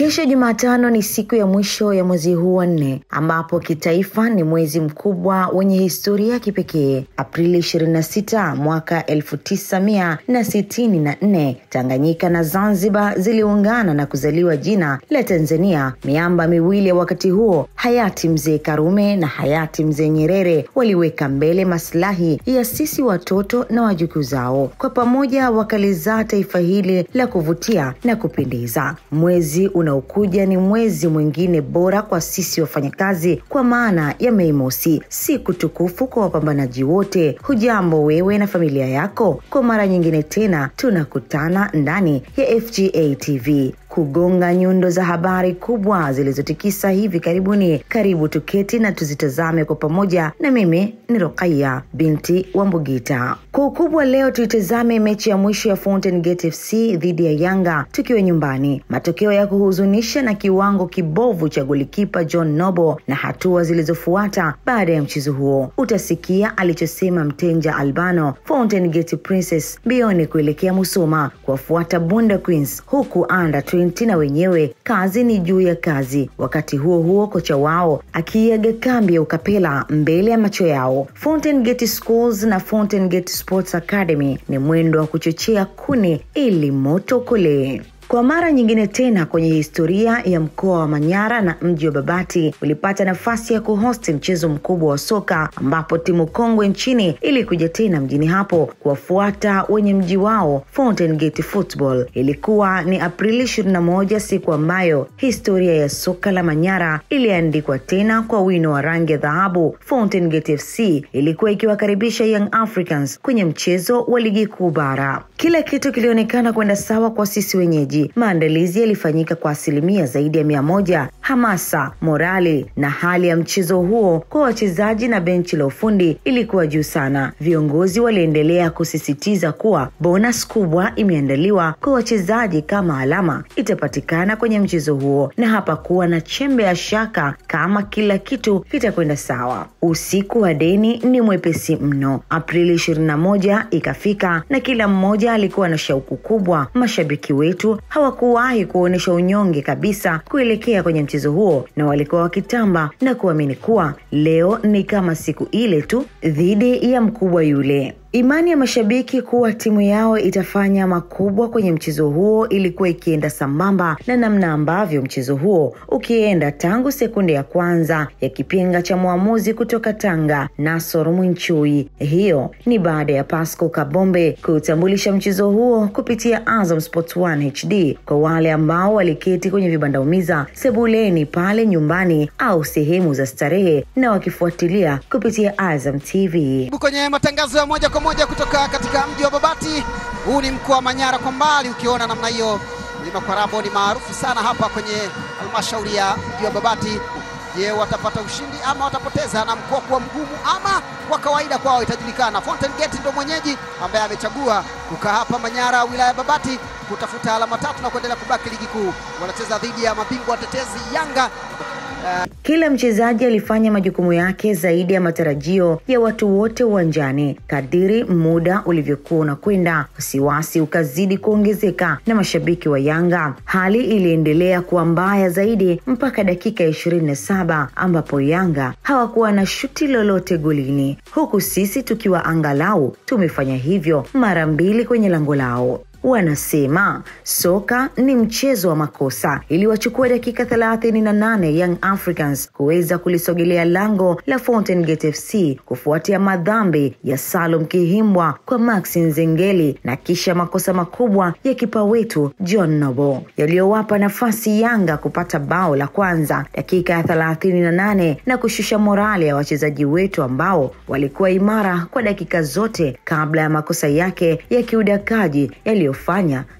Kesho Jumatano ni siku ya mwisho ya mwezi huu wa 4, ambapo kitaifa ni mwezi mkubwa wenye historia kipekee. Aprili 26 mwaka 1964, Tanganyika na Zanzibar ziliungana na kuzaliwa jina la Tanzania. Miamba miwili wakati huo, hayati Mzee Karume na hayati Mzee Nyerere, waliweka mbele maslahi ya sisi watoto na wajukuu zao. Kwa pamoja wakalizaa taifa hili la kuvutia na kupendeza. Mwezi unaokuja ni mwezi mwingine bora kwa sisi wafanyakazi, kwa maana ya Mei Mosi, siku tukufu kwa wapambanaji wote. Hujambo wewe na familia yako? Kwa mara nyingine tena tunakutana ndani ya FGA TV kugonga nyundo za habari kubwa zilizotikisa hivi karibuni. Karibu tuketi na tuzitazame kwa pamoja, na mimi ni Rukaya binti wa Mbugita. Kwa ukubwa leo tuitazame mechi ya mwisho ya Fountain Gate FC dhidi ya Yanga tukiwa nyumbani. Matokeo ya kuhuzunisha na kiwango kibovu cha golikipa John Nobo na hatua zilizofuata baada ya mchezo huo. Utasikia alichosema Mtenja Albano, Fountain Gate Princess bioni kuelekea Musoma kuwafuata Bunda Queens, huku under 20 na wenyewe kazi ni juu ya kazi. Wakati huo huo kocha wao akiaga kambi ya ukapela mbele ya macho yao. Fountain Gate Schools na Fountain Gate Sports Academy ni mwendo wa kuchochea kuni ili moto kule. Kwa mara nyingine tena kwenye historia ya mkoa wa Manyara na mji wa Babati ulipata nafasi ya kuhosti mchezo mkubwa wa soka, ambapo timu kongwe nchini ilikuja tena mjini hapo kuwafuata wenye mji wao Fountain Gate Football. Ilikuwa ni Aprili 21, siku ambayo historia ya soka la Manyara iliandikwa tena kwa wino wa rangi ya dhahabu. Fountain Gate FC ilikuwa ikiwakaribisha Young Africans kwenye mchezo wa ligi kuu bara. Kila kitu kilionekana kwenda sawa kwa sisi wenyeji. Maandalizi yalifanyika kwa asilimia zaidi ya 100. Hamasa, morali na hali ya mchezo huo kwa wachezaji na benchi la ufundi ilikuwa juu sana. Viongozi waliendelea kusisitiza kuwa bonus kubwa imeandaliwa kwa wachezaji kama alama itapatikana kwenye mchezo huo, na hapa kuwa na chembe ya shaka kama kila kitu kitakwenda sawa. Usiku wa deni ni mwepesi mno. Aprili 21 ikafika na kila mmoja alikuwa na shauku kubwa. Mashabiki wetu hawakuwahi kuonesha unyonge kabisa kuelekea kwenye mchezo huo, na walikuwa wakitamba na kuamini kuwa leo ni kama siku ile tu dhidi ya mkubwa yule. Imani ya mashabiki kuwa timu yao itafanya makubwa kwenye mchezo huo ilikuwa ikienda sambamba na namna ambavyo mchezo huo ukienda tangu sekunde ya kwanza ya kipenga cha muamuzi kutoka Tanga, Nasor Mwinchui. Hiyo ni baada ya Pascal Kabombe kutambulisha mchezo huo kupitia Azam Sports 1 HD kwa wale ambao waliketi kwenye vibanda umiza, sebuleni pale nyumbani au sehemu za starehe na wakifuatilia kupitia Azam TV. Kwenye matangazo ya moja kwa moja kutoka katika mji wa Babati. Huu ni mkoa wa Manyara kwa mbali, ukiona namna hiyo. Mlima Kwarabo ni maarufu sana hapa kwenye halmashauri ya mji wa Babati. Je, watapata ushindi ama watapoteza, na mkoa kuwa mgumu ama kwa kawaida kwao itajulikana. Fountain Gate ndio mwenyeji ambaye amechagua kukaa hapa Manyara, wilaya ya Babati, kutafuta alama 3 na kuendelea kubaki ligi kuu. Wanacheza dhidi ya mabingwa watetezi Yanga. Kila mchezaji alifanya majukumu yake zaidi ya matarajio ya watu wote uwanjani. Kadiri muda ulivyokuwa unakwenda, wasiwasi ukazidi kuongezeka na mashabiki wa Yanga. Hali iliendelea kuwa mbaya zaidi mpaka dakika 27 ambapo Yanga hawakuwa na shuti lolote golini, huku sisi tukiwa angalau tumefanya hivyo mara 2 kwenye lango lao. Wanasema soka ni mchezo wa makosa. Iliwachukua dakika 38 Young Africans kuweza kulisogelea lango la Fountain Gate FC kufuatia madhambi ya Salum Kihimbwa kwa Maxi Nzengeli na kisha makosa makubwa ya kipa wetu John Nobo yaliyowapa nafasi Yanga kupata bao la kwanza dakika ya 38 na kushusha morali ya wachezaji wetu ambao walikuwa imara kwa dakika zote kabla ya makosa yake ya kiudakaji yaliyofanya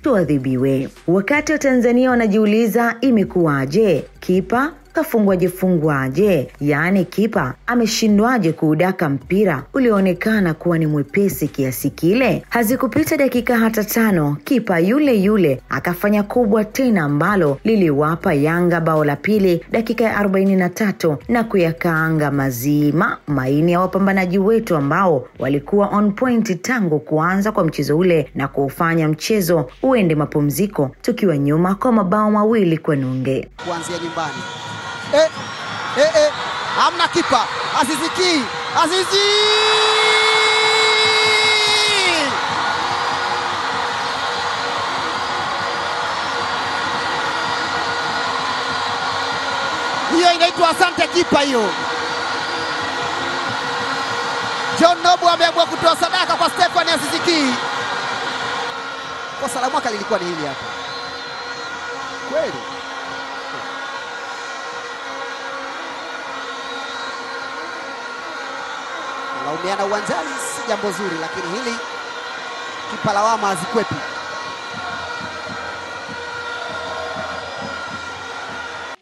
tuadhibiwe. Wakati wa Tanzania wanajiuliza imekuwaje, kipa kafungwaje? Yaani kipa ameshindwaje kuudaka mpira ulioonekana kuwa ni mwepesi kiasi kile? Hazikupita dakika hata 5, kipa yule akafanya kubwa tena ambalo liliwapa Yanga bao la pili dakika ya 43 na kuyakaanga mazima maini ya wapambanaji wetu ambao walikuwa on point tangu kuanza kwa mchezo ule na kufanya mchezo uende mapumziko tukiwa nyuma kwa mabao 2 kwa nunge. Kuanzia nyumbani. Hamna kipa. Azizi! Hiyo inaitwa asante kipa hiyo. John Nobo ameamua kutoa sadaka kwa Stefan Aziz Ki. Kosa la mwaka lilikuwa ni hili hapa. Kweli. Laumiana uwanjani si jambo zuri, lakini hili kipa lawama hazikwepi.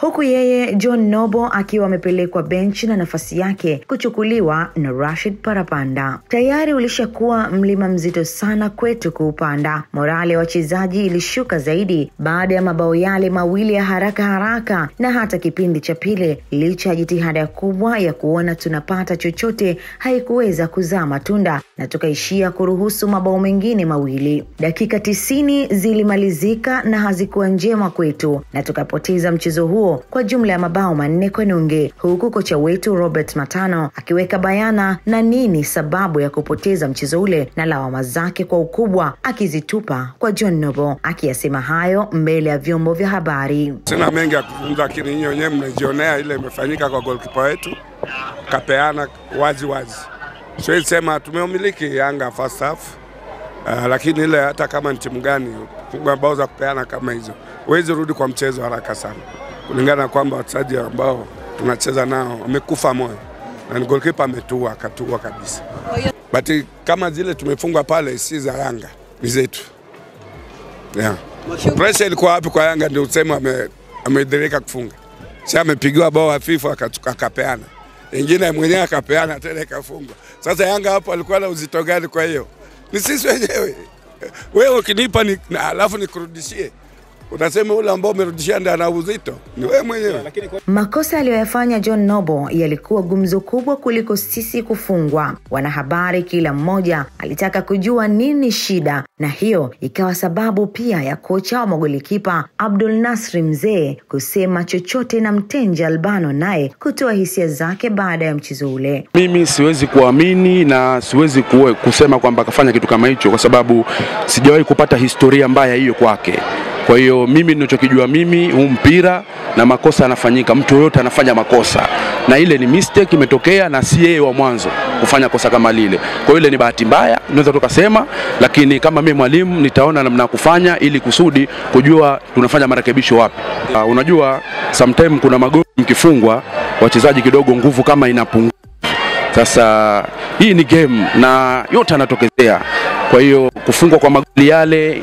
Huku yeye John Nobo akiwa amepelekwa benchi na nafasi yake kuchukuliwa na Rashid Parapanda. Tayari ulishakuwa mlima mzito sana kwetu kuupanda. Morale ya wachezaji ilishuka zaidi baada ya mabao yale 2 ya haraka na hata kipindi cha pili licha ya jitihada kubwa ya kuona tunapata chochote haikuweza kuzaa matunda na tukaishia kuruhusu mabao mengine 2. Dakika 90 zilimalizika na hazikuwa njema kwetu na tukapoteza mchezo huo kwa jumla ya mabao 4 kwa nunge, huku kocha wetu Robert Matano akiweka bayana na nini sababu ya kupoteza mchezo ule na lawama zake kwa ukubwa akizitupa kwa John Nobo, akiyasema hayo mbele ya vyombo vya habari. Sina mengi ya kuzungumza, lakini nyinyi wenyewe mnajionea ile imefanyika kwa goalkeeper wetu, kapeana wazi. Siwezi sema tumeumiliki Yanga first half, lakini ile hata kama ni timu gani funga bao za kupeana kama hizo, huwezi rudi kwa mchezo haraka sana. Kulingana kwamba wachezaji ambao tunacheza nao wamekufa moyo na goalkeeper ametua kabisa. But kama zile tumefungwa pale si za Yanga, ni zetu. Pressure ilikuwa wapi kwa Yanga ndio useme amedhirika kufunga. Sasa amepigiwa bao hafifu akapeana. Wengine mwenyewe akapeana tena ikafungwa. Sasa Yanga hapo alikuwa na uzito gani? Kwa hiyo ni sisi wenyewe. Wewe ukinipa alafu nikurudishie, unasema ule ambao umerudishia ndio ana uzito, ni wewe mwenyewe. Makosa aliyoyafanya John Nobo yalikuwa gumzo kubwa kuliko sisi kufungwa. Wanahabari kila mmoja alitaka kujua nini shida, na hiyo ikawa sababu pia ya kocha wa magolikipa Abdul Nasri Mzee kusema chochote na Mtenja Albano naye kutoa hisia zake baada ya mchezo ule. Mimi siwezi kuamini na siwezi kusema kwamba kafanya kitu kama hicho kwa sababu sijawahi kupata historia mbaya hiyo kwake. Kwa hiyo mimi ninachokijua mimi mpira na makosa yanafanyika, mtu yote anafanya makosa. Na ile ni mistake imetokea na si yeye wa mwanzo kufanya kosa kama lile. Kwa hiyo ile ni bahati mbaya, naweza tukasema, lakini kama mimi mwalimu nitaona namna kufanya ili kusudi kujua tunafanya marekebisho wapi. Unajua sometimes kuna magoli mkifungwa wachezaji kidogo nguvu kama inapungua. Sasa hii ni game na yote yanatokezea. Kwa hiyo kufungwa kwa magoli yale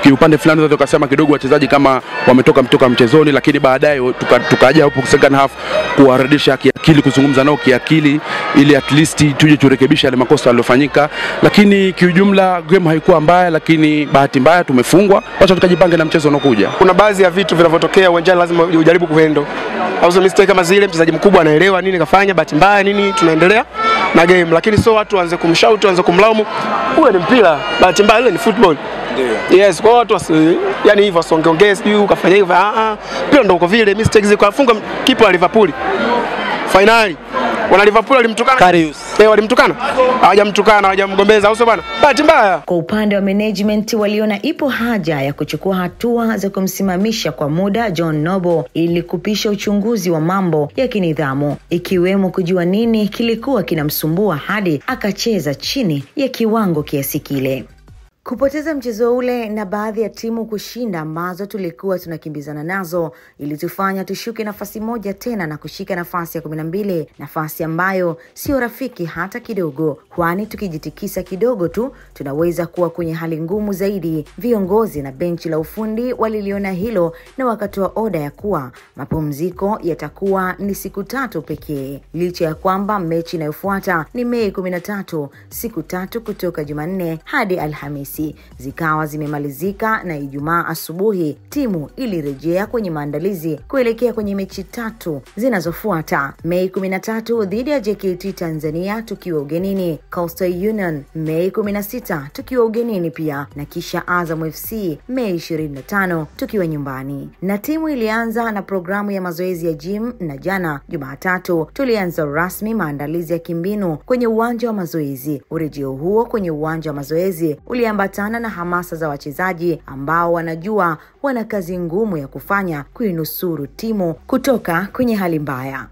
kiupande fulani unaweza tukasema kidogo wachezaji kama wametoka mchezoni, lakini baadaye tukaja hapo second half kuwarudisha kiakili, kuzungumza nao kiakili ili at least tuje turekebishe yale makosa yaliyofanyika. Lakini kiujumla game haikuwa mbaya, lakini bahati mbaya tumefungwa. Wacha tukajipange na mchezo unaokuja. Kuna baadhi ya vitu vinavyotokea uwanjani lazima ujaribu kuhandle. Au mistake kama zile mchezaji mkubwa anaelewa nini kafanya, bahati mbaya nini, tunaendelea na game. Lakini sio watu waanze kumshout, waanze kumlaumu. Huo ni mpira, bahati mbaya ile ni football. Yes, kwa watu yani hivyo songeongee sijui ukafanya hivyo. Pia ndio uko vile mistakes ziko. Afunga kipa wa Liverpool finali, wana Liverpool walimtukana Karius. Walimtukana, hawajamtukana, hawajamgombeza, au sio bwana? Bahati mbaya. Kwa upande wa management waliona ipo haja ya kuchukua hatua za kumsimamisha kwa muda John Nobo ili kupisha uchunguzi wa mambo ya kinidhamu, ikiwemo kujua nini kilikuwa kinamsumbua hadi akacheza chini ya kiwango kiasi kile. Kupoteza mchezo ule na baadhi ya timu kushinda ambazo tulikuwa tunakimbizana nazo ilitufanya tushuke nafasi moja tena na kushika nafasi ya 12, nafasi ambayo sio rafiki hata kidogo, kwani tukijitikisa kidogo tu tunaweza kuwa kwenye hali ngumu zaidi. Viongozi na benchi la ufundi waliliona hilo na wakatoa oda ya kuwa mapumziko yatakuwa ni siku 3 pekee, licha ya kwamba mechi inayofuata ni Mei 13, siku 3 kutoka Jumanne hadi Alhamisi zikawa zimemalizika, na Ijumaa asubuhi timu ilirejea kwenye maandalizi kuelekea kwenye mechi 3 zinazofuata. Mei 13 dhidi ya JKT Tanzania tukiwa ugenini, Coastal Union Mei 16 tukiwa ugenini pia, na kisha Azam FC Mei 25 tukiwa nyumbani. Na timu ilianza na programu ya mazoezi ya gym, na jana Jumatatu tulianza rasmi maandalizi ya kimbinu kwenye uwanja wa mazoezi. Urejeo huo kwenye uwanja wa mazoezi uliambatana na hamasa za wachezaji ambao wanajua wana kazi ngumu ya kufanya kuinusuru timu kutoka kwenye hali mbaya.